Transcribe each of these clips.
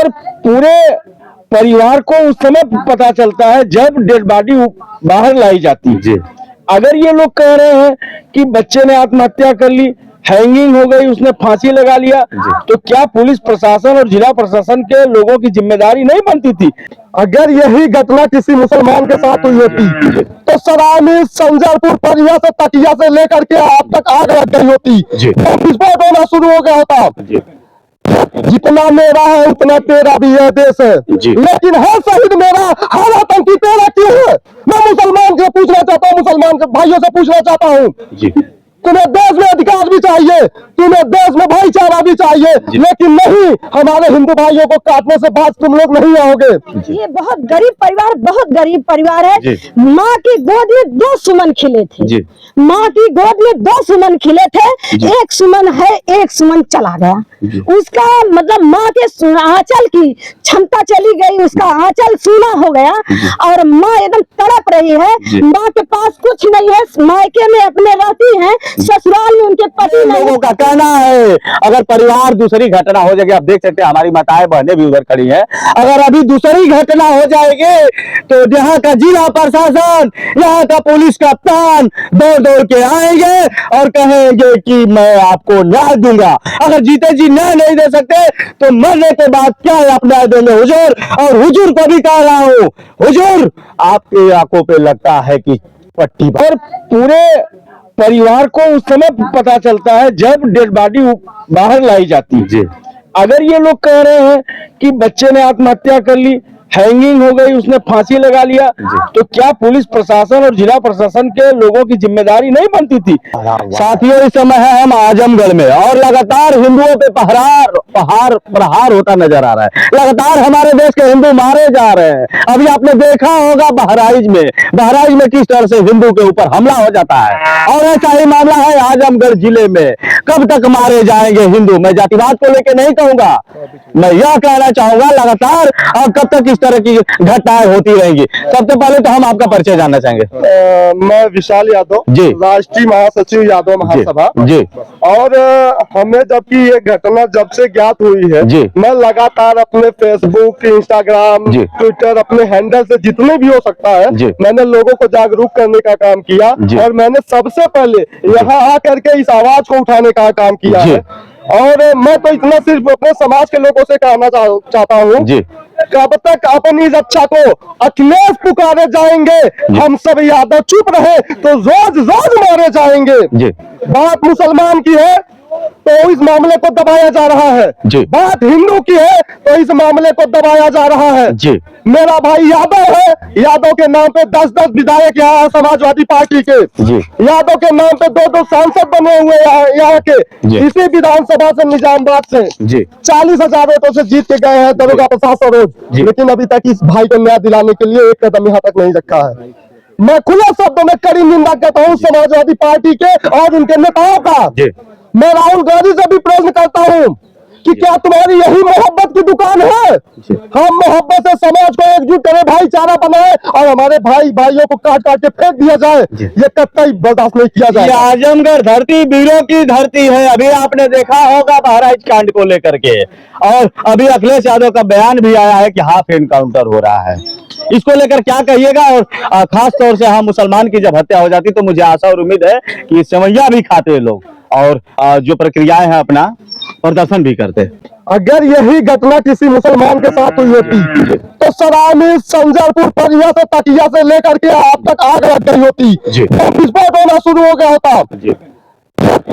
और पूरे परिवार को उस समय पता चलता है जब डेड बॉडी बाहर लाई जाती है। जी। अगर ये लोग कह रहे हैं कि बच्चे ने आत्महत्या कर ली, हैंगिंग हो गई, उसने फांसी लगा लिया, तो क्या पुलिस प्रशासन और जिला प्रशासन के लोगों की जिम्मेदारी नहीं बनती थी? अगर यही घटना किसी मुसलमान के साथ हुई होती तो सरानी, संजरपुर, परिया से तकिया से लेकर के आप तक आग लग गई होती, विस्फोट होना शुरू हो गया होता। जितना मेरा है उतना तेरा भी है देश है, लेकिन हर शहीद मेरा, हर आतंकी तेरा क्यों है? मैं मुसलमान से पूछना चाहता हूँ, मुसलमान के भाइयों से पूछना चाहता हूँ, तुम्हें देश में अधिकार भी चाहिए, तुम्हें देश में भाईचारा भी चाहिए, लेकिन नहीं, हमारे हिंदू भाइयों को काटने से बात तुम लोग नहीं आओगे। ये बहुत गरीब परिवार है। माँ की गोद में 2 सुमन खिले थे, माँ की गोद में 2 सुमन खिले थे, एक सुमन है, एक सुमन चला गया। उसका मतलब माँ के आंचल की क्षमता चली गई, उसका आंचल सूना हो गया और माँ एकदम तड़प रही है। माँ के पास कुछ नहीं है, मायके में अपने रहती है, ससुराल में उनके पति नहीं। लोगों का कहना है अगर परिवार दूसरी घटना हो जाएगी, आप देख सकते हैं हमारी माताएं बहनें भी उधर खड़ी हैं, अगर अभी दूसरी घटना हो जाएगी तो यहाँ का जिला प्रशासन, यहाँ का पुलिस कप्तान दौड़ दौड़ के आएंगे और कहेंगे कि मैं आपको न्याय दूंगा। अगर जीते जी न्याय नहीं दे सकते तो मरने के बाद क्या आप न्याय देंगे हुजूर? और हुजूर को भी कह रहा हूँ, हुजूर आपकी आंखों पे लगता है कि पट्टी। और पूरे परिवार को उस समय पता चलता है जब डेड बॉडी बाहर लाई जाती है। अगर ये लोग कह रहे हैं कि बच्चे ने आत्महत्या कर ली, हैंगिंग हो गई, उसने फांसी लगा लिया, तो क्या पुलिस प्रशासन और जिला प्रशासन के लोगों की जिम्मेदारी नहीं बनती थी? साथियों, इस समय है हम आजमगढ़ में और लगातार हिंदुओं पे प्रहार होता नजर आ रहा है। लगातार हमारे देश के हिंदू मारे जा रहे हैं। अभी आपने देखा होगा बहराइच में किस तरह से हिंदू के ऊपर हमला हो जाता है, और ऐसा ही मामला है आजमगढ़ जिले में। कब तक मारे जाएंगे हिंदू? मैं जातिवाद को लेकर नहीं कहूंगा, मैं यह कहना चाहूंगा लगातार और कब तक इस तरह की घटनाएं होती रहेंगी। सबसे पहले तो हम आपका परिचय जानना चाहेंगे। मैं विशाल यादव जी, राष्ट्रीय महासचिव यादव महासभा जी। और हमें जबकि ये घटना जब से ज्ञात हुई है जी, मैं लगातार अपने फेसबुक, इंस्टाग्राम, ट्विटर, अपने हैंडल से जितने भी हो सकता है मैंने लोगों को जागरूक करने का काम किया, और मैंने सबसे पहले यहाँ आकर के इस आवाज को उठाने का काम किया है। और मैं तो इतना सिर्फ अपने समाज के लोगों से कहना चाहता हूँ, कब तक अपनी रक्षा को अखिलेश पुकारे जाएंगे, हम सब यादव चुप रहे तो रोज रोज मारे जाएंगे। बात मुसलमान की है तो इस मामले को दबाया जा रहा है, बात हिंदू की है तो इस मामले को दबाया जा रहा है। मेरा भाई यादव है, यादव के नाम पे 10-10 विधायक यहाँ है समाजवादी पार्टी के, यादव के नाम पे 2-2 सांसद बने हुए यहाँ के, इसी विधानसभा से निजामाबाद से 40,000 वोटों से जीत के गए हैं दरोगा प्रसाद सरोज, लेकिन अभी तक इस भाई को न्याय दिलाने के लिए एक कदम यहाँ तक नहीं रखा है। मैं खुले शब्दों में कड़ी निंदा करता हूँ समाजवादी पार्टी के और उनके नेताओं का। मैं राहुल गांधी से भी प्रश्न करता हूँ कि क्या तुम्हारी यही मोहब्बत की दुकान है? हम मोहब्बत से समाज को एकजुट करें, भाईचारा बनाए, और हमारे भाइयों को काट काट के फेंक दिया जाए, ये कतई बर्दाश्त नहीं किया जाए। आजमगढ़ धरती वीरों की धरती है। अभी आपने देखा होगा बहराइच कांड को लेकर के, और अभी अखिलेश यादव का बयान भी आया है कि हाफ एनकाउंटर हो रहा है। इसको लेकर क्या कहिएगा? और खास तौर से हम मुसलमान की जब हत्या हो जाती तो मुझे आशा और उम्मीद है कि सेवैया भी खाते लोग और जो प्रक्रियाएं हैं अपना प्रदर्शन भी करते। अगर यही घटना किसी मुसलमान के साथ हुई होती तो सरानी, संजरपुर, परिया से तकिया से लेकर के आप तक आग लग गई होती, विस्फोट होना शुरू हो गया होता।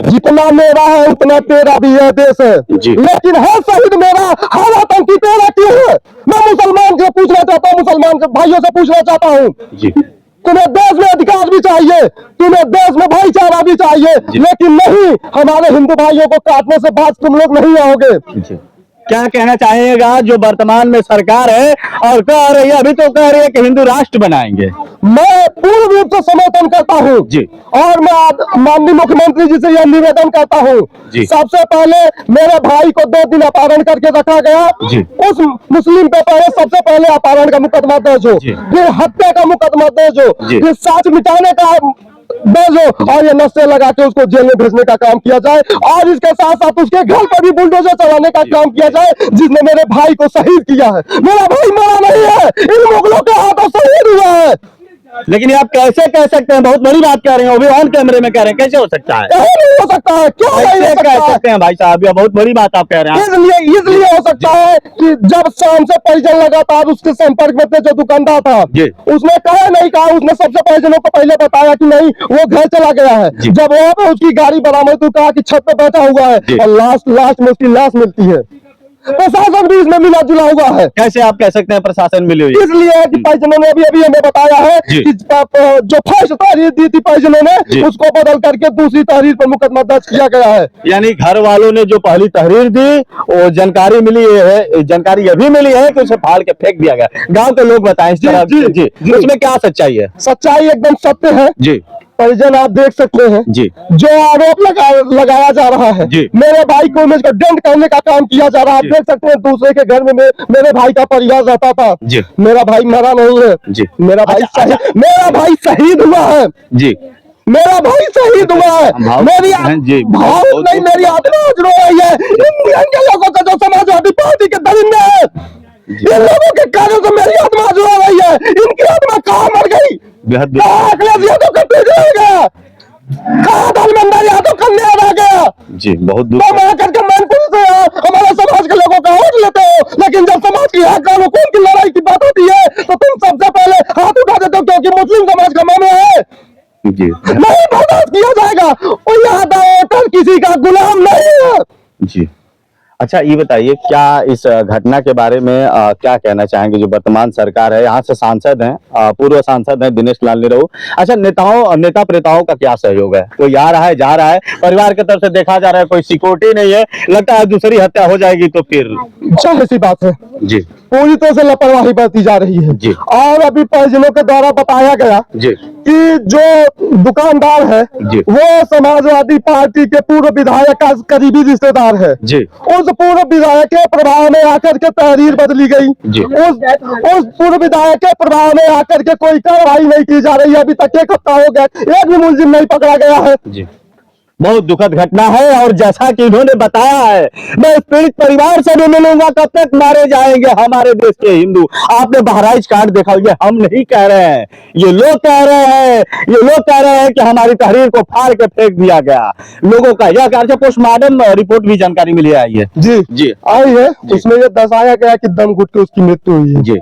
जितना मेरा है उतना तेरा भी है देश है, लेकिन हर शहीद मेरा, हर आतंकी तेरा क्यों है? मैं मुसलमान से पूछना चाहता हूँ, मुसलमान के भाइयों से पूछना चाहता हूँ, तुम्हें देश में अधिकार भी चाहिए, तुम्हें देश में भाईचारा भी चाहिए, लेकिन नहीं, हमारे हिंदू भाइयों को काटने से बात तुम लोग नहीं आओगे। क्या कहना चाहेगा जो वर्तमान में सरकार है और कह रही है, अभी तो कह रही है कि हिंदू राष्ट्र बनाएंगे? मैं पूर्ण रूप से समर्थन करता हूँ और मैं माननीय मुख्यमंत्री जी से यह निवेदन करता हूँ, सबसे पहले मेरे भाई को 2 दिन अपहरण करके रखा गया, उस मुस्लिम पे सबसे पहले अपहरण का मुकदमा दर्ज हो, फिर हत्या का मुकदमा दर्ज हो, फिर साक्ष्य मिटाने का दर्ज हो और ये नशे लगा के उसको जेल में भेजने का काम किया जाए, और इसके साथ साथ उसके घर पर भी बुलडोजर चलाने का काम किया जाए, जिसने मेरे भाई को शहीद किया है। मेरा भाई मरा नहीं है, इन मुगलों के हाथों शहीद हुआ है। लेकिन ये आप कैसे कह सकते हैं? बहुत बड़ी बात कह रहे हैं, वो भी ऑन कैमरे में कह रहे हैं, कैसे हो सकता है? यही नहीं हो सकता है, क्यों नहीं हो कैसे सकता कह है? सकते हैं भाई साहब? ये बहुत बड़ी बात आप कह रहे हैं। इसलिए हो सकता है कि जब शाम से परिजन लगातार उसके संपर्क में थे, जो दुकानदार था, जी। उसने कहा नहीं कहा, उसने सबसे परिजनों को पहले बताया कि नहीं वो घर चला गया है। जब वहाँ पे उसकी गाड़ी बरामद हुई, कहा कि छत पे बैठा हुआ है, और लास्ट में उसकी लाश मिलती है। प्रशासन भी इसमें मिला जुला हुआ है। कैसे आप कह सकते हैं प्रशासन मिली हुई? इसलिए कि परिजनों ने अभी हमें बताया है कि जो फर्स्ट तहरीर दी थी परिजनों ने, उसको बदल करके दूसरी तहरीर पर मुकदमा दर्ज किया गया है। यानी घर वालों ने जो पहली तहरीर दी, वो जानकारी मिली है, जानकारी ये भी मिली है कि उसे फाड़ के फेंक दिया गया। गांव के लोग बताएं इस तरह। जी, उसमें क्या सच्चाई है? सच्चाई एकदम सत्य है जी। परिजन आप देख सकते हैं जी। जो आरोप लगाया जा रहा है, मेरे भाई को इमेज को डेंट करने का काम किया जा रहा है। आप देख सकते हैं दूसरे के घर में मेरे भाई का परिवार रहता था। मेरा भाई मरा नहीं है, मेरा भाई शहीद हुआ है। जी, मेरा भाई शहीद हुआ है। मेरी भाव नहीं, मेरी आत्मा रो रही है। इंडियन के लोगों का जो समाजवादी पार्टी के दरिंदे हैं, इन लोगों के कारण से मेरी आत्मा रो रही है। इनकी आत्मा कहाँ मर गई? अखिलेश यादव का तेज रह गया, कहाँ धर्मेंद्र यादव कन्या रह गया? जी, बहुत दुख। तुम आकर के मैनपुरी से हमारे समाज के लोगों का वोट लेते हो, लेकिन जब समाज की हक कानून की लड़ाई की बात होती है तो तुम सबसे पहले हाथ उठा देते हो, क्योंकि मुस्लिम समाज का मामला है। जी, नहीं बर्दाश्त किया जाएगा। और यहाँ वोटर किसी का गुलाम नहीं है। जी। अच्छा, ये बताइए क्या इस घटना के बारे में क्या कहना चाहेंगे? जो वर्तमान सरकार है, यहाँ से सांसद हैं, पूर्व सांसद हैं दिनेश लाल निरहू। अच्छा, नेता प्रेताओं का क्या सहयोग है? कोई आ रहा है, जा रहा है, परिवार की तरफ से देखा जा रहा है, कोई सिक्योरिटी नहीं है, लगता है दूसरी हत्या हो जाएगी तो फिर जाहिर सी बात है जी, पूरी तरह से लापरवाही बरती जा रही है जी। और अभी परिजनों के द्वारा बताया गया जी कि जो दुकानदार है वो समाजवादी पार्टी के पूर्व विधायक का करीबी रिश्तेदार है जी। उस पूर्व विधायक के प्रभाव में आकर के तहरीर बदली गई जी। उस पूर्व विधायक के प्रभाव में आकर के कोई कार्रवाई नहीं की जा रही है। अभी तक 1 हफ्ता हो गया, एक भी मुलजिम नहीं पकड़ा गया है। जी, बहुत दुखद घटना है। और जैसा कि इन्होंने बताया है, मैं इस पीड़ित परिवार से भी मिलूंगा, कब तक मारे जाएंगे हमारे देश के हिंदू। आपने बहराइच कांड देखा, ये हम नहीं कह रहे हैं, ये लोग कह रहे हैं। ये लोग कह रहे हैं कि हमारी तहरीर को फाड़ के फेंक दिया गया। लोगों का यह कहना, पोस्टमार्टम रिपोर्ट भी जानकारी मिली आई है। जी जी, आई है। उसमें ये दर्शाया गया कि दम घुट के उसकी मृत्यु हुई है। जी।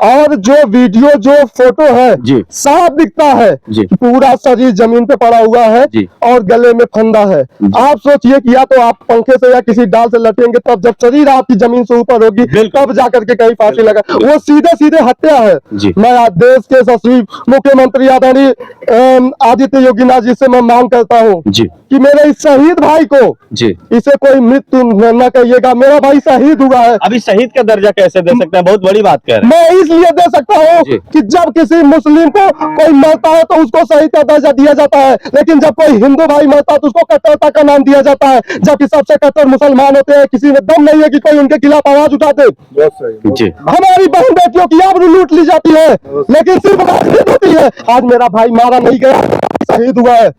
और जो वीडियो जो फोटो है जी, साफ दिखता है जी, पूरा शरीर जमीन पे पड़ा हुआ है जी, और गले में फंदा है। आप सोचिए कि या तो आप पंखे से या किसी डाल से लटेंगे, तब जब शरीर आपकी जमीन से ऊपर होगी तब जाकर के कहीं फांसी लगा। वो सीधे सीधे हत्या है। मैं देश के यशस्वी मुख्यमंत्री आदरणीय आदित्य योगीनाथ जी से मैं मांग करता हूँ कि मेरे इस शहीद भाई को इसे कोई मृत्यु न कहिएगा। मेरा भाई शहीद हुआ है। अभी शहीद का दर्जा कैसे दे सकते हैं? बहुत बड़ी बात कह रहे हैं। मैं इसलिए दे सकता हूँ कि जब किसी मुस्लिम को कोई मरता है तो उसको शहीद का दर्जा दिया जाता है, लेकिन जब कोई हिंदू भाई मरता है तो उसको कट्टरता का नाम दिया जाता है। जबकि सबसे कट्टर मुसलमान होते हैं, किसी में दम नहीं है कि कोई उनके खिलाफ आवाज उठाते। हमारी बहन बेटियों की आबरू लूट ली जाती है, लेकिन सिर्फ राजनीति होती है। आज मेरा भाई मारा नहीं गया, शहीद हुआ है।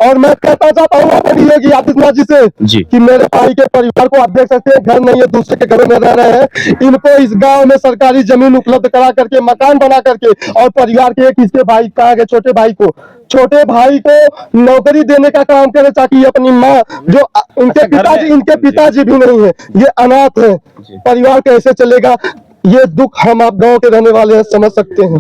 और मैं कहता चाहता हूँ योगी आदित्यनाथ जी से कि मेरे भाई के परिवार को आप देख सकते हैं, घर नहीं है, दूसरे के घरों में रह रहे हैं। इनको इस गांव में सरकारी जमीन उपलब्ध करा करके, मकान बना करके, और परिवार के एक हिस्से भाई का आगे छोटे भाई को नौकरी देने का काम करे, ताकि अपनी माँ, जो इनके पिताजी भी नहीं है, ये अनाथ है, परिवार कैसे चलेगा? ये दुख हम आप गांव के रहने वाले हैं समझ सकते हैं।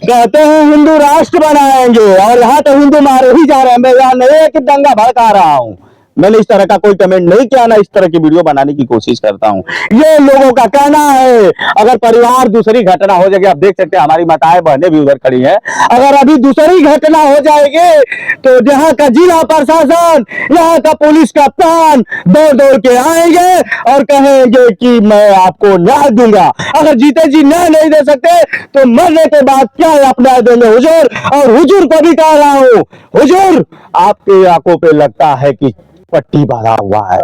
कहते हैं हिंदू राष्ट्र बनाएंगे, और यहाँ तो हिंदू मारे ही जा रहे हैं। मैं यहाँ नहीं है कि दंगा भड़का रहा हूँ, मैंने इस तरह का कोई कमेंट नहीं किया, ना इस तरह की वीडियो बनाने की कोशिश करता हूँ। ये लोगों का कहना है। अगर परिवार दूसरी घटना हो जाएगी, आप देख सकते हैं हमारी माताएं बहनें भी उधर खड़ी हैं, अगर अभी दूसरी घटना हो जाएगी तो यहाँ का जिला प्रशासन, यहाँ का पुलिस कप्तान दौड़ के आएंगे और कहेंगे कि मैं आपको न्याय दूंगा। अगर जीते जी न्याय नहीं दे सकते तो मरने के बाद क्या आप न्याय देंगे हुजूर? और हुजूर को भी कह रहा हूँ, हुजूर आपके आंखों पे लगता है कि पट्टी बांधा हुआ है।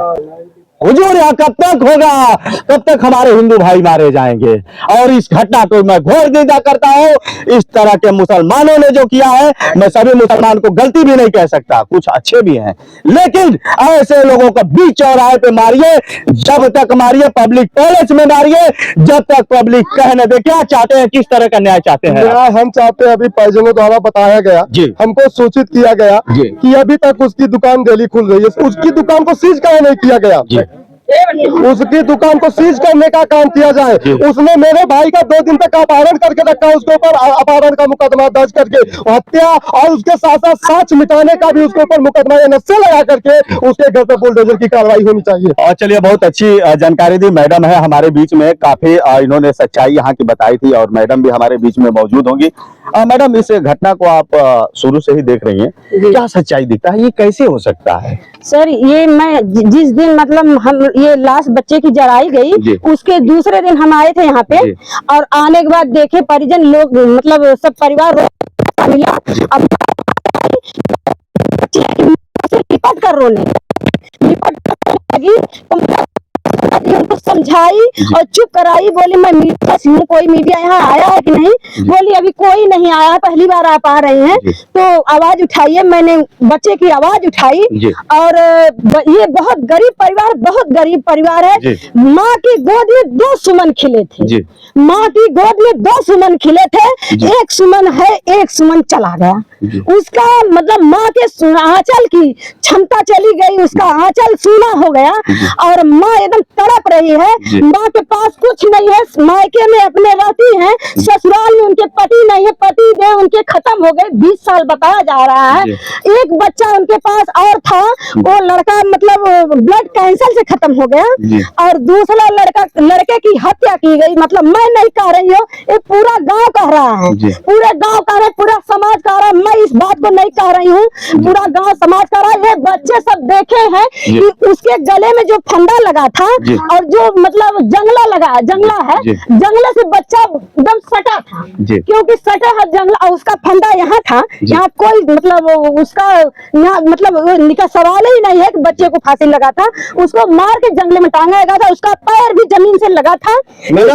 हुजूर यहाँ कब तक होगा, कब तक हमारे हिंदू भाई मारे जाएंगे। और इस घटना को मैं घोर निंदा करता हूँ। इस तरह के मुसलमानों ने जो किया है, मैं सभी मुसलमान को गलती भी नहीं कह सकता, कुछ अच्छे भी हैं, लेकिन ऐसे लोगों को बीच चौराहे पे मारिए, जब तक मारिए पब्लिक टॉयलेट में मारिए, जब तक पब्लिक कहने दे। क्या चाहते हैं, किस तरह का न्याय चाहते हैं? न्याय हम चाहते हैं, अभी परिजनों द्वारा बताया गया जी, हमको सूचित किया गया जी, कि अभी तक उसकी दुकान डेली खुल रही है, उसकी दुकान को सीज क्यों नहीं किया गया? उसकी दुकान को सीज करने का काम किया जाए। उसने मेरे भाई का 2 दिन तक अपहरण करके रखा, उसके ऊपर अपहरण का मुकदमा दर्ज करके हत्या और उसके साथ साथ साक्ष्य मिटाने का भी उसके ऊपर मुकदमा एनएसए लगा करके उसके घर पर बुलडोजर की कार्रवाई होनी चाहिए। और चलिए, बहुत अच्छी जानकारी दी मैडम है हमारे बीच में, काफी इन्होंने सच्चाई यहाँ की बताई थी और मैडम भी हमारे बीच में मौजूद होंगी। मैडम, इस घटना को आप शुरू से ही देख रही हैं, क्या सच्चाई दिखता है, ये कैसे हो सकता है? सर, ये मैं जिस दिन मतलब हम ये लाश बच्चे की जलाई गई, उसके दूसरे दिन हम आए थे यहाँ पे, और आने के बाद देखे परिजन लोग मतलब सब परिवार मिला, अब लिपट कर रोने लगी, उनको समझाई और चुप कराई, बोली मैं मीडिया से हूँ, कोई मीडिया यहाँ आया है कि नहीं? बोली अभी कोई नहीं आया, पहली बार आप आ रहे हैं तो आवाज उठाइए। मैंने बच्चे की आवाज उठाई, और ये बहुत गरीब परिवार है। माँ की गोद में 2 सुमन खिले थे, माँ की गोद में 2 सुमन खिले थे, एक सुमन है, एक सुमन चला गया। उसका मतलब माँ के आंचल की क्षमता चली गई, उसका आंचल सूना हो गया, और माँ एकदम तड़प रही है। माँ के पास कुछ नहीं है, मायके में अपने रहती हैं, ससुराल में उनके पति नहीं है, पति देव उनके खत्म हो गए, 20 साल बताया जा रहा है। एक बच्चा उनके पास और था, वो लड़का मतलब ब्लड कैंसर से खत्म हो गया, और दूसरा लड़के की हत्या की गई। मतलब मैं नहीं कह रही हूँ, ये पूरा गांव कह रहा है, पूरे गांव कह रहा है, पूरा समाज कह रहा है, मैं इस बात को नहीं कह रही हूँ, पूरा गांव समाज कह रहा है। ये बच्चे सब देखे हैं कि उसके गले में जो फंदा लगा था और जो मतलब जंगला है, जंगले से बच्चा एकदम सटा था, क्योंकि सटा है जंगला, उसका फंदा यहाँ था, यहाँ कोई मतलब उसका यहाँ मतलब का सवाल ही नहीं है कि बच्चे को फांसी लगा था, उसको मार के जंगले में टांगा गया था, उसका पैर भी जमीन से लगा था।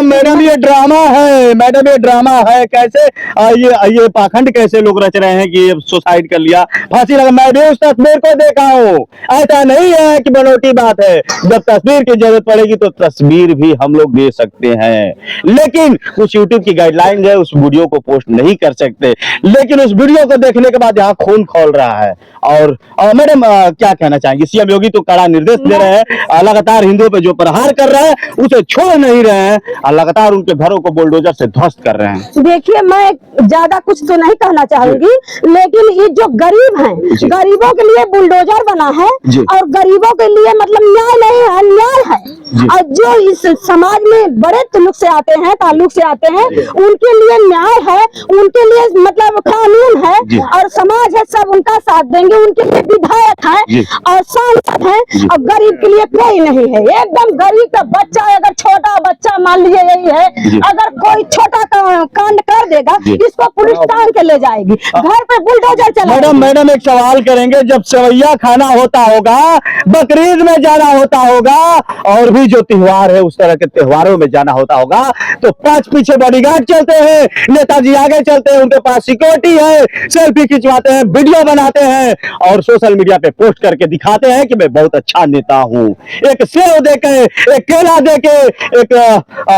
मैडम ये ड्रामा है, मैडम ये ड्रामा है। कैसे ये पाखंड कैसे लोग रच रहे हैं कि सुसाइड कर लिया, फांसी लगा? मैं भी उस तस्वीर को देखा हूँ, ऐसा नहीं है कि बनोटी बात है। जब तस्वीर की जरूरत पड़ेगी तो तस्वीर भी हम लोग दे सकते हैं, लेकिन कुछ यूट्यूब की गाइडलाइन है, उस वीडियो को पोस्ट नहीं कर सकते। लेकिन उस वीडियो को देखने के बाद यहाँ खून खौल रहा है। और मैडम क्या कहना चाहेंगे? सीएम योगी तो कड़ा निर्देश दे रहे हैं, लगातार हिंदुओं पे जो प्रहार कर रहे हैं उसे छोड़ नहीं रहे हैं, लगातार उनके घरों को बुलडोजर से ध्वस्त कर रहे हैं। देखिए, मैं ज्यादा कुछ तो नहीं कहना चाहूंगी, लेकिन ये जो गरीब हैं, गरीबों के लिए बुलडोजर बना है, और गरीबों के लिए मतलब न्याय नहीं है, अन्याय है। और जो इस समाज में बड़े ताल्लुक से आते हैं, उनके लिए न्याय है, उनके लिए मतलब कानून है, और समाज है, सब उनका साथ देंगे, उनके लिए विधायक है और सांसद है, और गरीब के लिए कोई नहीं है। एकदम गरीब का बच्चा, अगर छोटा बच्चा मान लीजिए यही है, अगर कोई छोटा कांड कर देगा, इसको पुलिस टांग के ले जाएगी, घर पे बुलडोजर चला। मैडम एक सवाल करेंगे, जब सेवैया खाना होता होगा, बकरीद में जाना होता होगा, और भी जो त्योहार है उस तरह के त्योहारों में जाना होता होगा, तो 5 पीछे बॉडीगार्ड चलते हैं, नेताजी आगे चलते हैं, उनके पास सिक्योरिटी है, सेल्फी खिंचवाते हैं, वीडियो बनाते हैं और सोशल मीडिया पे पोस्ट करके दिखाते हैं कि मैं बहुत अच्छा नेता हूं। एक सेव देके, एक केला देके, एक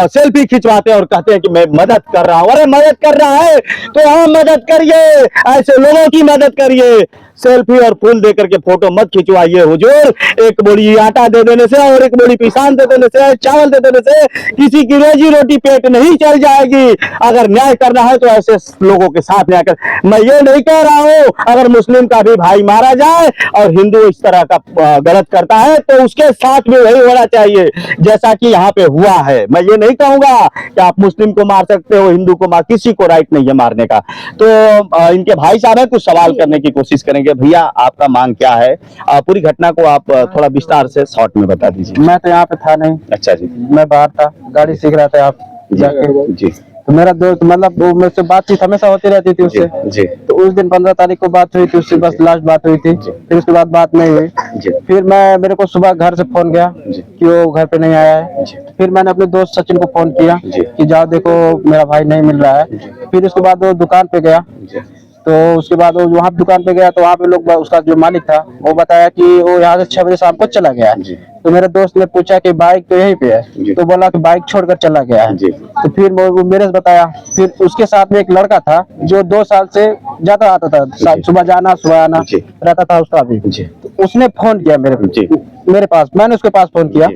सेल्फी खिंचवाते हैं और कहते हैं कि मैं मदद कर रहा हूं। अरे मदद कर रहा है तो हम मदद करिए, ऐसे लोगों की मदद करिए। सेल्फी और फूल देकर के फोटो मत खिंचवाइए हुजूर। एक बोरी आटा दे देने से और एक बोरी पिसान दे देने से, चावल दे देने से किसी की रोजी रोटी पेट नहीं चल जाएगी। अगर न्याय करना है तो ऐसे लोगों के साथ न्याय कर। मैं ये नहीं कह रहा हूं अगर मुस्लिम का भी भाई मारा जाए और हिंदू इस तरह का गलत करता है तो उसके साथ भी वही होना चाहिए जैसा कि यहाँ पे हुआ है। मैं ये नहीं कहूंगा कि आप मुस्लिम को मार सकते हो, हिंदू को मार, किसी को राइट नहीं है मारने का। तो इनके भाई साहब है, कुछ सवाल करने की कोशिश करेंगे। भैया आपका मांग क्या है? पूरी घटना को आप थोड़ा विस्तार से शॉर्ट में बता दीजिए। मैं तो यहाँ पे था नहीं। अच्छा जी। मैं बाहर था, गाड़ी सीख रहा था। आप जी। तो मेरा दोस्त मतलब वो मेरे से बातचीत हमेशा होती रहती थी उससे जी। तो उस दिन 15 तारीख को बात हुई थी उससे, बस लास्ट बात हुई थी। फिर उसके बाद बात नहीं हुई। फिर मेरे को सुबह घर से फोन गया कि वो घर पे नहीं आया है। फिर मैंने अपने दोस्त सचिन को फोन किया कि जाओ देखो मेरा भाई नहीं मिल रहा है। फिर उसके बाद वो दुकान पे गया, तो उसके बाद वो वहाँ दुकान पे गया तो वहाँ पे लोग, उसका जो मालिक था वो बताया कि वो यहाँ से 6 बजे शाम को चला गया है। तो मेरे दोस्त ने पूछा कि बाइक तो यहीं पे है, तो बोला कि बाइक छोड़कर चला गया है। तो फिर वो मेरे से बताया। फिर उसके साथ में एक लड़का था जो 2 साल से ज्यादा आता था, सुबह जाना सुबह आना रहता था उसका भी। तो उसने फोन किया मेरे पास, मैंने उसके पास फोन किया।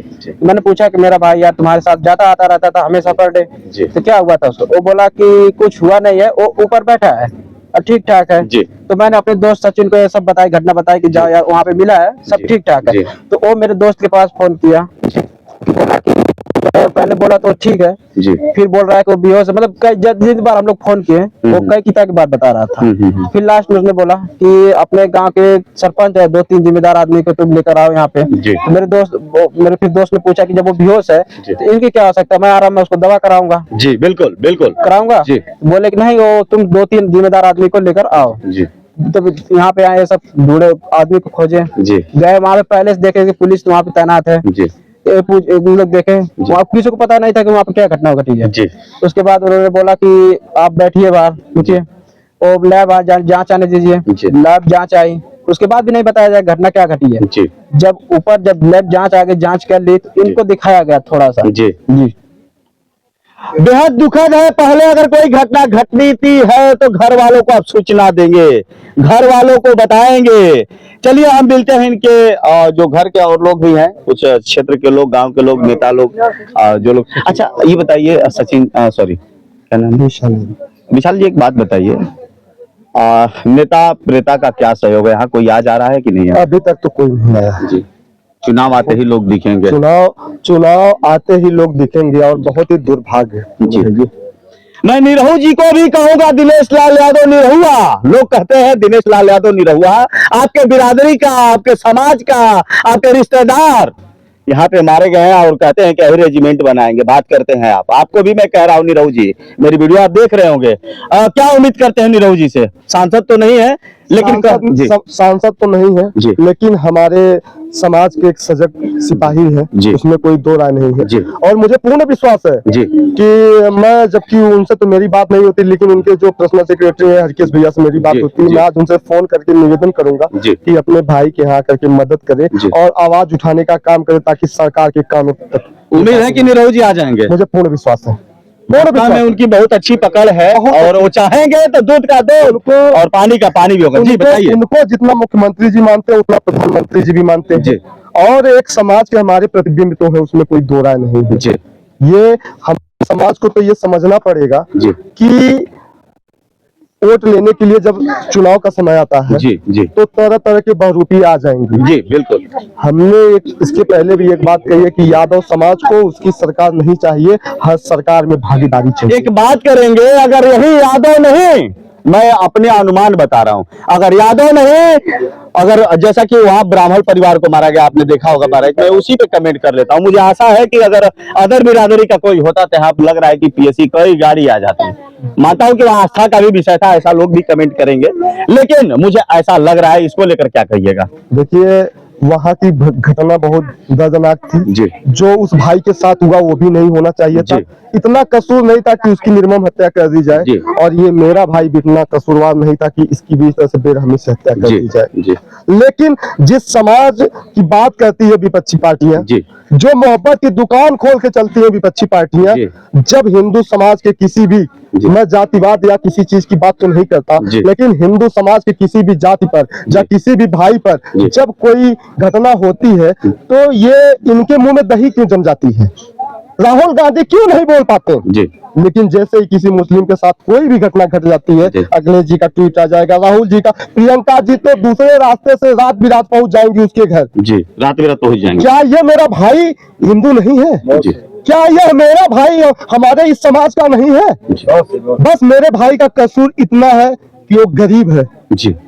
मैंने पूछा कि मेरा भाई यार तुम्हारे साथ ज्यादा आता रहता था हमेशा पर डे, तो क्या हुआ था उसको? वो बोला कि कुछ हुआ नहीं है, वो ऊपर बैठा है ठीक ठाक है। तो मैंने अपने दोस्त सचिन को ये सब बताई, घटना बताई कि जाओ यार वहाँ पे मिला है, सब ठीक ठाक है। तो वो मेरे दोस्त के पास फोन किया, पहले बोला तो ठीक है जी। फिर बोल रहा है कि वो बेहोश है, मतलब कई जितनी बार हम लोग फोन किए वो कई की बात बता रहा था। फिर लास्ट में उसने बोला कि अपने गांव के सरपंच है 2-3 जिम्मेदार आदमी को तुम लेकर आओ यहाँ पे। तो मेरे दोस्त ने पूछा कि जब वो बेहोश है तो इनकी क्या हो सकता है, मैं आराम में उसको दवा कराऊंगा। जी बिल्कुल बिल्कुल कराऊंगा। बोले कि नहीं वो तुम 2-3 जिम्मेदार आदमी को लेकर आओ। तो यहाँ पे आए, सब ढूंढे, आदमी को खोजे, गए वहाँ पे, पहले से देखे कि पुलिस वहाँ पे तैनात है। लोग देखे, वहाँ किसी को पता नहीं था कि वहाँ पे क्या घटना घटी है। उसके बाद उन्होंने बोला कि आप बैठिए बाहर, पूछिए और लैब जांच आने दीजिए। लैब जांच आई, उसके बाद भी नहीं बताया जाए घटना क्या घटी है। जब लैब जांच आ गई, जांच कर ली तो इनको दिखाया गया थोड़ा सा। जी बेहद दुखद है। पहले अगर कोई घटना घटती है तो घर वालों को आप सूचना देंगे, घर वालों को बताएंगे। चलिए हम मिलते हैं इनके जो घर के और लोग भी हैं, कुछ क्षेत्र के लोग, गांव के लोग, नेता लोग, जो लोग। अच्छा ये बताइए सचिन, सॉरी क्या नाम? विशाल जी, एक बात बताइए, नेता प्रेता का क्या सहयोग है? यहाँ कोई आ जा रहा है कि नहीं है? अभी तक तो कोई नहीं आया जी। चुनाव आते ही लोग दिखेंगे। चुनाव आते ही लोग दिखेंगे और बहुत ही दुर्भाग्य जी। मैं निरहू जी को भी कहूंगा, दिनेश लाल यादव निरहुआ, लोग कहते हैं दिनेश लाल यादव निरहुआ, आपके बिरादरी का, आपके समाज का, आपके रिश्तेदार यहाँ पे मारे गए हैं और कहते हैं कि अभी रेजिमेंट बनाएंगे। बात करते हैं आपको भी मैं कह रहा हूँ निरहू जी, मेरी वीडियो आप देख रहे होंगे, क्या उम्मीद करते हैं निरहू जी से? सांसद तो नहीं है लेकिन सांसद तो नहीं है, लेकिन हमारे समाज के एक सजग सिपाही है, उसमें कोई दो राय नहीं है। और मुझे पूर्ण विश्वास है कि मैं, जबकि उनसे तो मेरी बात नहीं होती, लेकिन उनके जो पर्सनल सेक्रेटरी है हरकेश भैया से मेरी बात होती है। मैं आज उनसे फोन करके निवेदन करूंगा कि अपने भाई के यहाँ करके मदद करे और आवाज उठाने का काम करे ताकि सरकार के कानों तक। उम्मीद है कि निरहू जी आ जाएंगे, मुझे पूर्ण विश्वास है। में उनकी बहुत अच्छी पकड़ है और वो चाहेंगे तो दूध का दूध और पानी का पानी भी होगा। जी बताइए। उनको जितना मुख्यमंत्री जी मानते हैं उतना प्रधानमंत्री जी भी मानते हैं और एक समाज के हमारे प्रतिबिंब तो है, उसमें कोई दो राय नहीं है। ये हम समाज को तो ये समझना पड़ेगा कि वोट लेने के लिए जब चुनाव का समय आता है तो तरह तरह के बहरूपी आ जाएंगे। जी बिल्कुल। हमने इसके पहले भी एक बात कही है कि यादव समाज को उसकी सरकार नहीं चाहिए, हर सरकार में भागीदारी चाहिए। एक बात करेंगे, अगर यही यादव नहीं, मैं अपने अनुमान बता रहा हूं, अगर यादव नहीं, अगर जैसा कि वहां ब्राह्मण परिवार को मारा गया, आपने देखा होगा मारा, मैं उसी पे कमेंट कर लेता हूं। मुझे आशा है कि अगर अदर बिरादरी का कोई होता तो यहाँ लग रहा है कि पीएससी कई गाड़ी आ जाती। मानता हूं कि वहां आस्था का भी विषय था, ऐसा लोग भी कमेंट करेंगे, लेकिन मुझे ऐसा लग रहा है, इसको लेकर क्या कहिएगा? देखिए वहाँ की घटना बहुत दर्दनाक थी। जो उस भाई के साथ हुआ वो भी नहीं होना चाहिए था। इतना कसूर नहीं था कि उसकी निर्मम हत्या कर दी जाए, और ये मेरा भाई भी इतना कसूरवार नहीं था कि इसकी भी इस तरह से बेरहमी से हत्या कर दी जाए। लेकिन जिस समाज की बात करती है विपक्षी पार्टियां, जो मोहब्बत की दुकान खोल के चलती है विपक्षी पार्टियां, जब हिंदू समाज के किसी भी, मैं जातिवाद या किसी चीज की बात तो नहीं करता, लेकिन हिंदू समाज के किसी भी जाति पर या किसी भी भाई पर जब कोई घटना होती है तो ये इनके मुंह में दही क्यों जम जाती है? राहुल गांधी क्यों नहीं बोल पाते? लेकिन जैसे ही किसी मुस्लिम के साथ कोई भी घटना घट जाती है, अखिलेश जी का ट्वीट आ जाएगा, राहुल जी का, प्रियंका जी तो दूसरे रास्ते से रात बिरात पहुंच जाएंगी उसके घर। रात बिरात पहुंच जाएंगे। क्या ये मेरा भाई हिंदू नहीं है? क्या यह मेरा भाई हमारे इस समाज का नहीं है? बस मेरे भाई का कसूर इतना है कि वो गरीब है।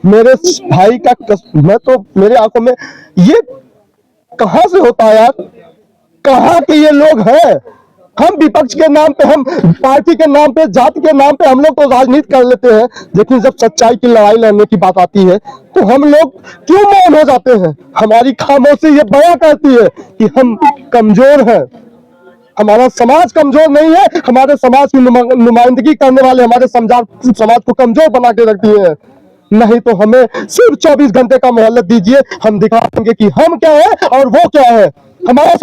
मेरे भाई का मैं तो, मेरे आंखों में ये कहां से होता है यार? कहां के ये लोग हैं हम विपक्ष के नाम पे, हम पार्टी के नाम पे, जाति के नाम पे हम लोग तो राजनीति कर लेते हैं, लेकिन जब सच्चाई की लड़ाई लड़ने की बात आती है तो हम लोग क्यों मौन हो जाते हैं? हमारी खामोशी ये बयां करती है कि हम कमजोर हैं। हमारा समाज कमजोर नहीं है, हमारे समाज की नुमाइंदगी करने वाले हमारे समाज को कमजोर बना के रखती है। नहीं तो हमें सिर्फ 24 घंटे का मोहलत दीजिए, हम दिखा देंगे कि हम क्या है और वो क्या है। हमारे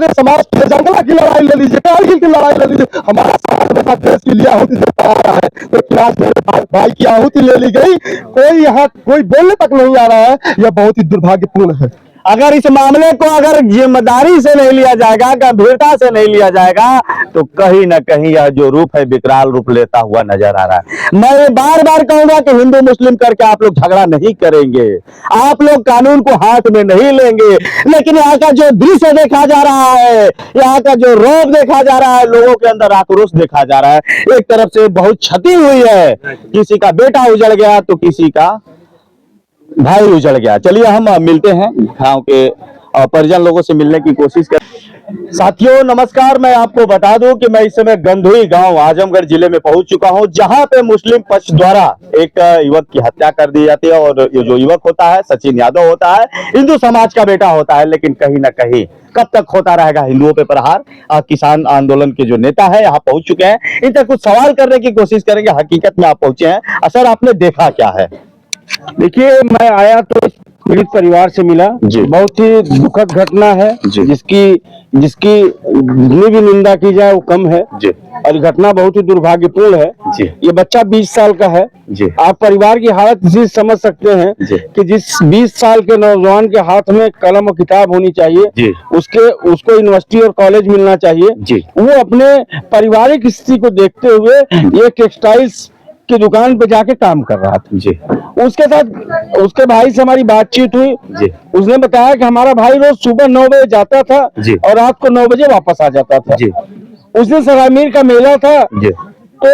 समाज जंगला की लड़ाई ले लीजिए, कारगिल की लड़ाई ले लीजिए, हमारा समाज देश की लिए आहुति देता आ रहा है, तो आज मेरे भाई की आहुति ले ली गई, कोई यहाँ कोई बोलने तक नहीं आ रहा है। यह बहुत ही दुर्भाग्यपूर्ण है। अगर इस मामले को अगर जिम्मेदारी से नहीं लिया जाएगा, गंभीरता से नहीं लिया जाएगा, तो कहीं ना कहीं यह जो रूप है विकराल रूप लेता हुआ नजर आ रहा है। मैं बार बार कहूंगा कि हिंदू मुस्लिम करके आप लोग झगड़ा नहीं करेंगे, आप लोग कानून को हाथ में नहीं लेंगे, लेकिन यहाँ का जो दृश्य देखा जा रहा है, यहाँ का जो रौब देखा जा रहा है, लोगों के अंदर आक्रोश देखा जा रहा है। एक तरफ से बहुत क्षति हुई है, किसी का बेटा उजड़ गया तो किसी का भाई उजड़ गया। चलिए हम मिलते हैं गांव के परिजन लोगों से मिलने की कोशिश कर। साथियों नमस्कार, मैं आपको बता दूं कि मैं इस समय गंधोई गांव आजमगढ़ जिले में पहुंच चुका हूं, जहां पे मुस्लिम पक्ष द्वारा एक युवक की हत्या कर दी जाती है। और ये जो युवक होता है सचिन यादव होता है, हिंदू समाज का बेटा होता है, लेकिन कहीं ना कहीं कब तक होता रहेगा हिंदुओं पे प्रहार। किसान आंदोलन के जो नेता है यहाँ पहुंच चुके हैं, इनसे कुछ सवाल करने की कोशिश करेंगे। हकीकत में आप पहुंचे हैं, सर आपने देखा क्या है? देखिए, मैं आया तो पीड़ित परिवार से मिला। बहुत ही दुखद घटना है, जिसकी जितनी भी निंदा की जाए वो कम है। और घटना बहुत ही दुर्भाग्यपूर्ण है। ये बच्चा 20 साल का है। आप परिवार की हालत इसी समझ सकते हैं कि जिस 20 साल के नौजवान के हाथ में कलम और किताब होनी चाहिए, उसको यूनिवर्सिटी और कॉलेज मिलना चाहिए, वो अपने पारिवारिक स्थिति को देखते हुए एक टेक्सटाइल्स की दुकान पे जाके काम कर रहा था। उसके साथ उसके भाई से हमारी बातचीत हुई। उसने बताया कि हमारा भाई रोज सुबह 9 बजे जाता था और रात को 9 बजे वापस आ जाता था। उस दिन सरायमीर का मेला था, तो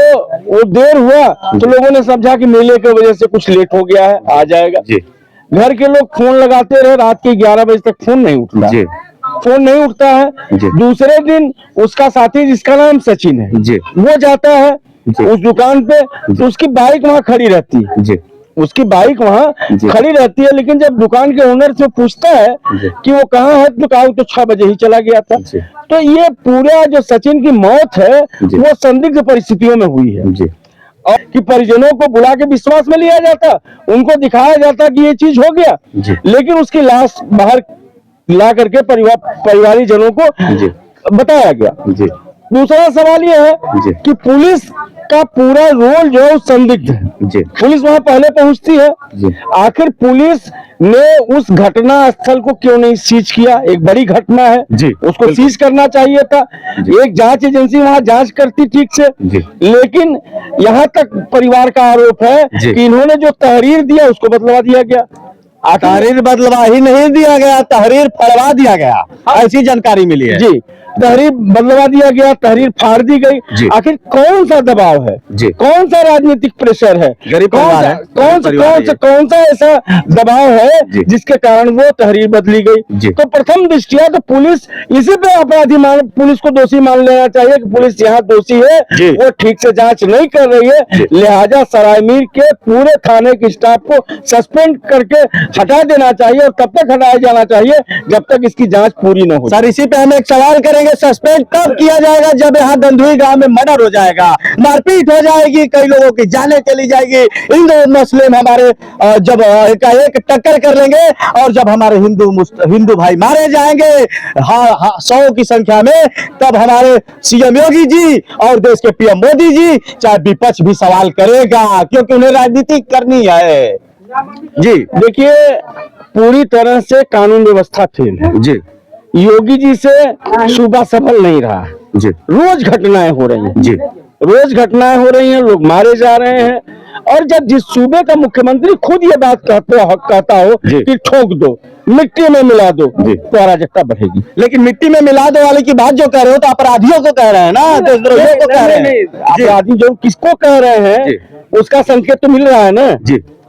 वो देर हुआ तो लोगों ने समझा कि मेले की वजह से कुछ लेट हो गया है, आ जाएगा। घर के लोग फोन लगाते रहे, रात के 11 बजे तक फोन नहीं उठता है। दूसरे दिन उसका साथी जिसका नाम सचिन है, वो जाता है उस दुकान पे, तो उसकी बाइक वहाँ खड़ी रहती है। उसकी बाइक वहाँ खड़ी रहती है, लेकिन जब दुकान के ओनर से पूछता है कि वो कहाँ है, तो कहा तो 6 बजे ही चला गया था। तो ये पूरा जो सचिन की मौत है वो संदिग्ध परिस्थितियों में हुई है। और कि परिजनों को बुला के विश्वास में लिया जाता, उनको दिखाया जाता कि ये चीज हो गया, लेकिन उसकी लाश बाहर ला करके परिवारी जनों को बताया गया। दूसरा सवाल यह है कि पुलिस का पूरा रोल जो है संदिग्ध है। पुलिस वहां पहले पहुंचती है, आखिर पुलिस ने उस घटना स्थल को क्यों नहीं सीज किया? एक बड़ी घटना है, उसको सीज करना चाहिए था। एक जांच एजेंसी वहां जांच करती ठीक से, लेकिन यहाँ तक परिवार का आरोप है कि इन्होंने जो तहरीर दिया उसको बदलवा दिया गया। तहरीर बदलवा ही नहीं दिया गया, तहरीर फड़वा दिया गया, ऐसी जानकारी मिली है। जी, तहरीर बदलवा दिया गया, तहरीर फाड़ दी गई। आखिर कौन सा दबाव है, कौन सा राजनीतिक प्रेशर है, कौन सा ऐसा दबाव है जिसके कारण वो तहरीर बदली गई? तो प्रथम दृष्टिया तो पुलिस इसी पे अपराधी पुलिस को दोषी मान लेना चाहिए कि पुलिस यहाँ दोषी है, वो ठीक से जांच नहीं कर रही है। लिहाजा सरायमीर के पूरे थाने के स्टाफ को सस्पेंड करके हटा देना चाहिए, और तब तक हटाया जाना चाहिए जब तक इसकी जांच पूरी न हो। सर इसी पे हम एक सवाल करेंगे, सस्पेंड कब किया जाएगा? जब यहाँ गंधोई गांव में मर्डर हो जाएगा, मारपीट हो जाएगी, कई लोगों की जानें चली जाएगी, हिंदू मुस्लिम हमारे जब एक टक्कर कर लेंगे, और जब हमारे हिंदू भाई मारे जाएंगे 100 की संख्या में, तब हमारे सीएम योगी जी और देश के पीएम मोदी जी, चाहे विपक्ष भी सवाल करेगा, क्योंकि उन्हें राजनीति करनी है। जी देखिए, पूरी तरह से कानून व्यवस्था फेल है। योगी जी से सूबा सफल नहीं रहा। रोज घटनाएं हो रही हैं, रोज घटनाएं हो रही हैं, लोग मारे जा रहे हैं। और जब जिस सूबे का मुख्यमंत्री खुद ये बात कहता हो कि ठोक दो, मिट्टी में मिला दो, तो अराजकता बढ़ेगी। लेकिन मिट्टी में मिला दो वाले की बात जो कह रहे हो, तो अपराधियों को कह रहे हैं ना, देशद्रोहियों को कह रहे हैं। अपराधी जो किसको कह रहे हैं उसका संकेत तो मिल रहा है ना।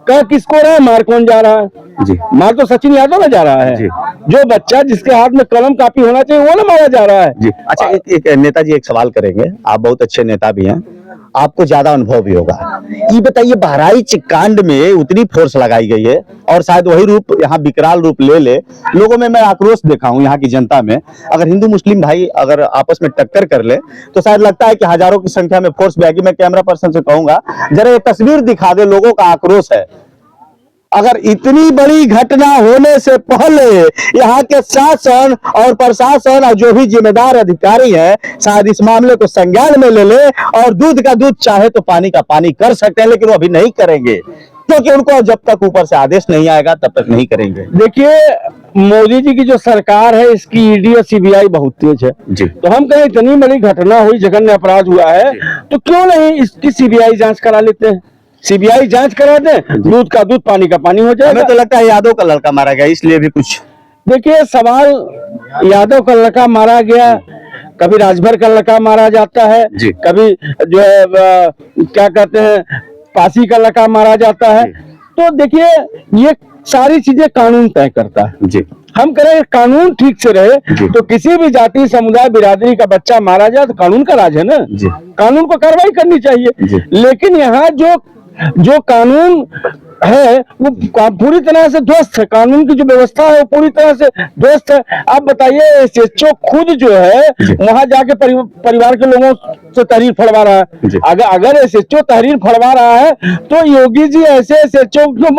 कह किसको रहा है, मार कौन जा रहा है? जी मार तो सचिन यादव ना जा रहा है। जी। जो बच्चा जिसके हाथ में कलम कापी होना चाहिए वो ना मारा जा रहा है। जी। अच्छा, एक नेताजी एक सवाल करेंगे, आप बहुत अच्छे नेता भी हैं, आपको ज्यादा अनुभव भी होगा। ये बताइए, बहराइच कांड में उतनी फोर्स लगाई गई है और शायद वही रूप यहाँ विकराल रूप ले ले, लोगों में मैं आक्रोश देखा हूँ यहाँ की जनता में। अगर हिंदू मुस्लिम भाई अगर आपस में टक्कर कर ले तो शायद लगता है कि हजारों की संख्या में फोर्स भी आएगी। मैं कैमरा पर्सन से कहूंगा जरा ये तस्वीर दिखा दे, लोगों का आक्रोश है। अगर इतनी बड़ी घटना होने से पहले यहाँ के शासन और प्रशासन और जो भी जिम्मेदार अधिकारी है शायद इस मामले को संज्ञान में ले ले और दूध का दूध चाहे तो पानी का पानी कर सकते हैं, लेकिन वो अभी नहीं करेंगे क्योंकि उनको जब तक ऊपर से आदेश नहीं आएगा तब तक नहीं करेंगे। देखिए, मोदी जी की जो सरकार है इसकी ईडी और सीबीआई बहुत तेज है जी। तो हम कहें इतनी बड़ी घटना हुई, जघन्य अपराध हुआ है, तो क्यों नहीं इसकी सीबीआई जांच करा लेते हैं? सीबीआई जांच करा दें, दूध का दूध पानी का पानी हो जाएगा। हमें तो लगता है यादव का लड़का मारा गया इसलिए भी कुछ। देखिए, सवाल यादव का लड़का मारा गया, कभी राजभर का लड़का मारा जाता है जी। कभी जो है क्या कहते हैं पासी का लड़का मारा जाता है। तो देखिए, ये सारी चीजें कानून तय करता है जी। हम करें कानून ठीक से रहे तो किसी भी जाति समुदाय बिरादरी का बच्चा मारा जाए तो कानून का राज है ना जी। कानून को कार्रवाई करनी चाहिए। लेकिन यहाँ जो कानून है वो पूरी तरह से ध्वस्त है, कानून की जो व्यवस्था है वो पूरी तरह से ध्वस्त है। आप बताइए, एसएचओ खुद जो है वहां जाके परिवार के लोगों से तहरीर फड़वा रहा है। अगर एसएचओ तहरीर फड़वा रहा है तो योगी जी ऐसे एसएचओ क्यों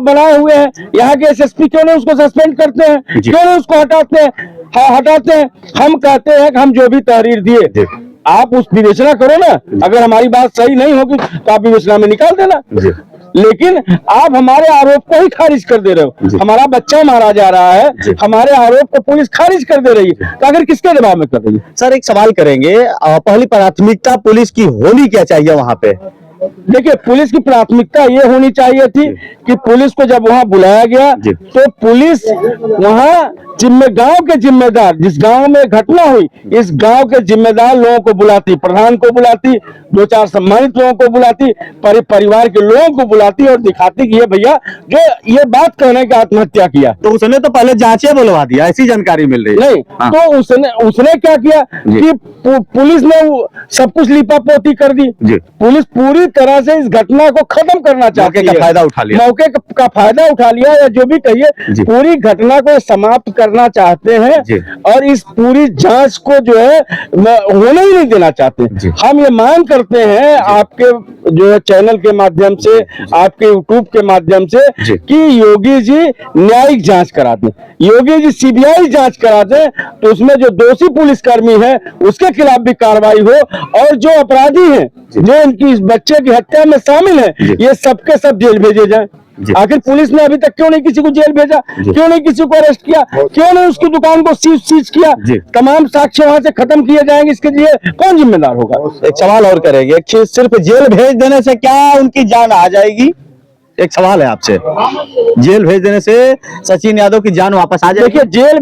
बनाए हुए हैं? यहाँ के एसएसपी क्यों नहीं उसको सस्पेंड करते हैं, क्यों नहीं उसको हटाते हैं? हम कहते हैं कि हम जो भी तहरीर दिए आप उस विवेचना करो ना, अगर हमारी बात सही नहीं होगी तो आप विवेचना में निकाल देना, लेकिन आप हमारे आरोप को ही खारिज कर दे रहे हो। हमारा बच्चा मारा जा रहा है, हमारे आरोप को पुलिस खारिज कर दे रही है, तो अगर किसके दबाव में कर रही है? सर एक सवाल करेंगे, पहली प्राथमिकता पुलिस की होनी क्या चाहिए वहां पे? देखिए, पुलिस की प्राथमिकता ये होनी चाहिए थी कि पुलिस को जब वहां बुलाया गया तो पुलिस वहां गांव के जिम्मेदार, जिस गांव में घटना हुई इस गांव के जिम्मेदार लोगों को बुलाती, प्रधान को बुलाती, 2-4 सम्मानित लोगों को बुलाती, परिवार के लोगों को बुलाती और दिखाती कि ये भैया जो ये बात कहने की आत्महत्या किया। तो उसने तो पहले जांचें बुलवा दिया, ऐसी जानकारी मिल रही है। नहीं तो उसने क्या किया कि पुलिस ने सब कुछ लिपापोती कर दी। पुलिस पूरी तरह से इस घटना को खत्म करना चाहती है, मौके का फायदा उठा लिया, मौके का फायदा उठा लिया या जो भी कहिए, पूरी घटना को समाप्त करना चाहते हैं और इस पूरी जांच को जो है होने ही नहीं देना चाहते। हम ये मांग करते हैं आपके जो है चैनल के माध्यम से, आपके यूट्यूब के माध्यम से कि योगी जी न्यायिक जांच करा दें, योगी जी सीबीआई जांच करा दें, तो उसमें जो दोषी पुलिसकर्मी है उसके खिलाफ भी कार्रवाई हो और जो अपराधी हैं जो इनकी इस बच्चे की हत्या में शामिल है ये सबके सब जेल भेजे जाएं। आखिर पुलिस ने अभी तक क्यों नहीं किसी को जेल भेजा, क्यों नहीं किसी को अरेस्ट किया, क्यों नहीं उसकी दुकान को सीज किया? तमाम साक्ष्य वहां से खत्म किए जाएंगे, इसके लिए कौन जिम्मेदार होगा? एक सवाल और करेंगे, सिर्फ जेल भेज देने से क्या उनकी जान आ जाएगी? एक सवाल है आपसे, जेल भेज देने से सचिन यादव की जान वापस आ जाएगी? देखिए, जेल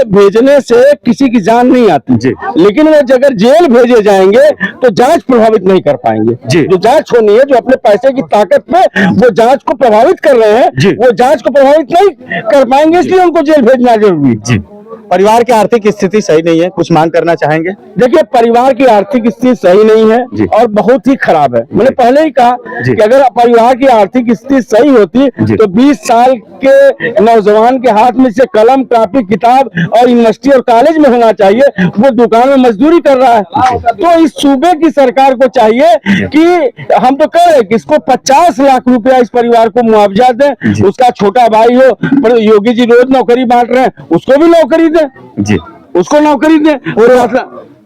भेजने से किसी की जान नहीं आती लेकिन वो अगर जेल भेजे जाएंगे तो जांच प्रभावित नहीं कर पाएंगे। जो जांच होनी है, जो अपने पैसे की ताकत पे वो जांच को प्रभावित कर रहे हैं, वो जांच को प्रभावित नहीं कर पाएंगे, इसलिए उनको जेल भेजना जरूरी है। परिवार की आर्थिक स्थिति सही नहीं है, कुछ मांग करना चाहेंगे? देखिए, परिवार की आर्थिक स्थिति सही नहीं है और बहुत ही खराब है। मैंने पहले ही कहा कि अगर परिवार की आर्थिक स्थिति सही होती तो 20 साल के नौजवान के हाथ में से कलम, कॉपी, किताब और यूनिवर्सिटी और कॉलेज में होना चाहिए, वो दुकान में मजदूरी कर रहा है। तो इस सूबे की सरकार को चाहिए कि हम तो कह रहे कि इसको 50 लाख रुपया इस परिवार को मुआवजा दें। उसका छोटा भाई हो, पर योगी जी रोज नौकरी बांट रहे हैं, उसको भी नौकरी दें, उसको नौकरी दें।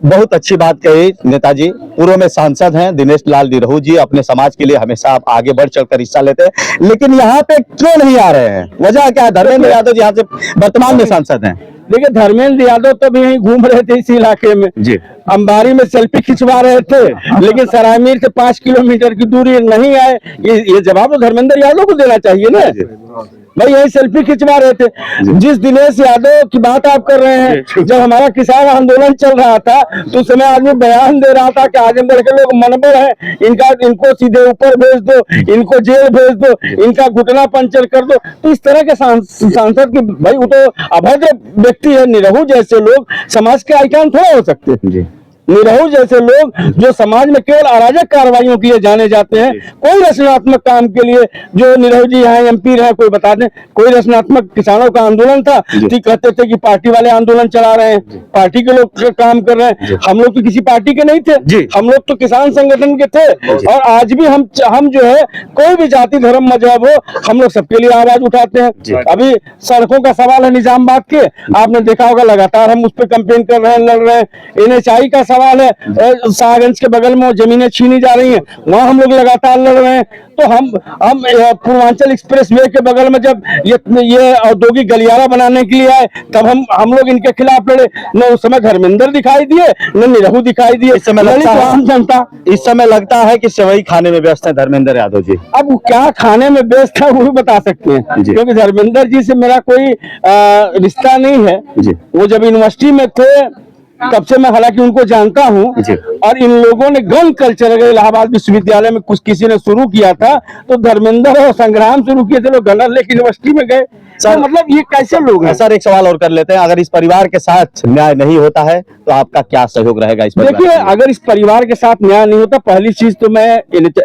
बहुत अच्छी बात कही नेताजी। पूर्व में सांसद हैं दिनेश लाल निरहू जी, अपने समाज के लिए हमेशा आप आगे बढ़ चढ़कर हिस्सा लेते हैं, लेकिन यहाँ पे क्यों नहीं आ रहे हैं? वजह क्या है? धर्मेंद्र यादव जी यहाँ से वर्तमान में सांसद हैं। देखिए धर्मेंद्र यादव तो भी यहीं घूम रहे थे इसी इलाके में जी अंबारी में सेल्फी खिंचवा रहे थे, लेकिन सरायमीर से 5 किलोमीटर की दूरी नहीं आए। ये जवाब तो धर्मेंद्र यादव को देना चाहिए ना, भाई यही सेल्फी खिंचवा रहे थे। जिस दिनेश यादव की बात आप कर रहे हैं, जब हमारा किसान आंदोलन चल रहा था तो उस समय आदमी बयान दे रहा था कि आजमगढ़ के लोग मनबर हैं, इनको सीधे ऊपर भेज दो, इनको जेल भेज दो, इनका घुटना पंचर कर दो। तो इस तरह के सांसद की, भाई वो तो अभद्र व्यक्ति है। निरहू जैसे लोग समाज के आइकॉन थोड़ा हो सकते हैं। निरहू जैसे लोग जो समाज में केवल अराजक कार्रवाइयों के लिए जाने जाते हैं, कोई रचनात्मक काम के लिए, जो निरहू जी यहाँ एमपी रहे, कोई बता दें कोई रचनात्मक किसानों का आंदोलन था कि कहते थे कि पार्टी वाले आंदोलन चला रहे हैं, पार्टी के लोग काम कर रहे हैं। हम लोग तो किसी पार्टी के नहीं थे, हम लोग तो किसान संगठन के थे। और आज भी हम जो है कोई भी जाति धर्म मजहब हो, हम लोग सबके लिए आवाज उठाते हैं। अभी सड़कों का सवाल है निजामाबाद के, आपने देखा होगा लगातार हम उस पर कैंपेन कर रहे हैं, लड़ रहे हैं। NHI का सवाल है, शाहगंज के बगल में जमीनें छीनी जा रही हैं, वहां हम लोग लगातार लड़ रहे हैं। तो हम पूर्वांचल एक्सप्रेस वे के बगल में जब ये औद्योगिक गलियारा बनाने के लिए आए, तब हम लोग इनके खिलाफ लड़े। न उस समय धर्मेंद्र दिखाई दिए, न निरहू दिखाई दिए। इस समय लगता है कि सेवई खाने में व्यस्त है धर्मेंद्र यादव जी। अब क्या खाने में व्यस्त है वो भी बता सकते हैं, क्योंकि धर्मेंद्र जी से मेरा कोई रिश्ता नहीं है। वो जब यूनिवर्सिटी में थे तब से मैं हालांकि उनको जानता हूं। और इन लोगों ने गन कल्चर अगर इलाहाबाद विश्वविद्यालय में कुछ किसी ने शुरू किया था, तो धर्मेंद्र और संग्राम शुरू किए थे, लोग गनर लेके यूनिवर्सिटी में गए। सर मतलब ये कैसे लोग हैं? सर एक सवाल और कर लेते हैं, अगर इस परिवार के साथ न्याय नहीं होता है तो आपका क्या सहयोग रहेगा इस परिवार? देखिए अगर इस परिवार के साथ न्याय नहीं होता, पहली चीज तो मैं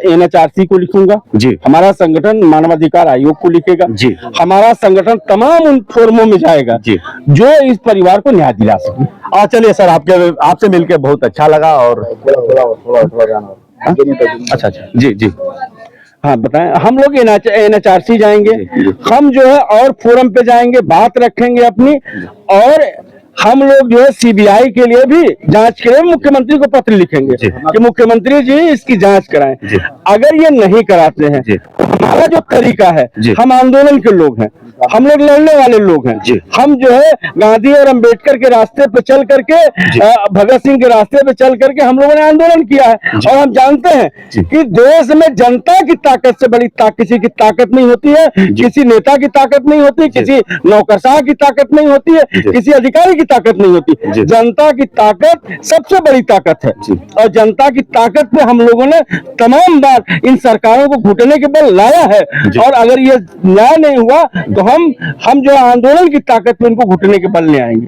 NHRC को लिखूंगा जी, हमारा संगठन मानवाधिकार आयोग को लिखेगा जी, हमारा संगठन तमाम उन फोरमों में जाएगा जी जो इस परिवार को न्याय दिला सके। चलिए सर, आपसे मिलकर बहुत अच्छा लगा। और अच्छा जी हाँ बताएं। हम लोग NHRC जाएंगे, हम जो है और फोरम पे जाएंगे, बात रखेंगे अपनी। और हम लोग जो है CBI के लिए भी जांच के लिए मुख्यमंत्री को पत्र लिखेंगे कि मुख्यमंत्री जी इसकी जांच कराएं। अगर ये नहीं कराते हैं, हमारा जो तरीका है, हम आंदोलन के लोग हैं, हम लोग लड़ने वाले लोग हैं। हम जो है गांधी और अंबेडकर के रास्ते पे चल करके, भगत सिंह के रास्ते पे चल करके हम लोगों ने आंदोलन किया है। और हम जानते हैं कि देश में जनता की ताकत से बड़ी किसी की ताकत नहीं होती है, किसी नेता की ताकत नहीं होती, किसी नौकरशाह की ताकत नहीं होती है, किसी अधिकारी की ताकत नहीं होती। जनता की ताकत सबसे बड़ी ताकत है। और जनता की ताकत पे हम लोगों ने तमाम बार इन सरकारों को घुटने के बल लाया है। और अगर ये न्याय नहीं हुआ तो हम जो आंदोलन की ताकत पे उनको घुटने के बल ले आएंगे।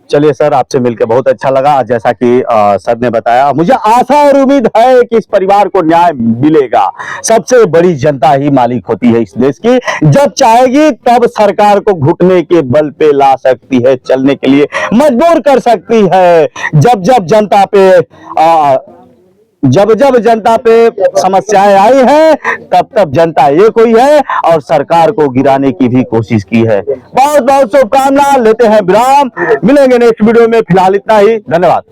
चलिए सर, आपसे मिलकर बहुत अच्छा लगा। जैसा कि सर ने बताया, मुझे आशा और उम्मीद है कि इस परिवार को न्याय मिलेगा। सबसे बड़ी जनता ही मालिक होती है इस देश की, जब चाहेगी तब सरकार को घुटने के बल पे ला सकती है, चलने के लिए मजबूर कर सकती है। जब जब जनता पे समस्याएं आई हैं, तब जनता एक हुई है और सरकार को गिराने की भी कोशिश की है। बहुत बहुत शुभकामनाएं, लेते हैं विराम, मिलेंगे नेक्स्ट वीडियो में। फिलहाल इतना ही, धन्यवाद।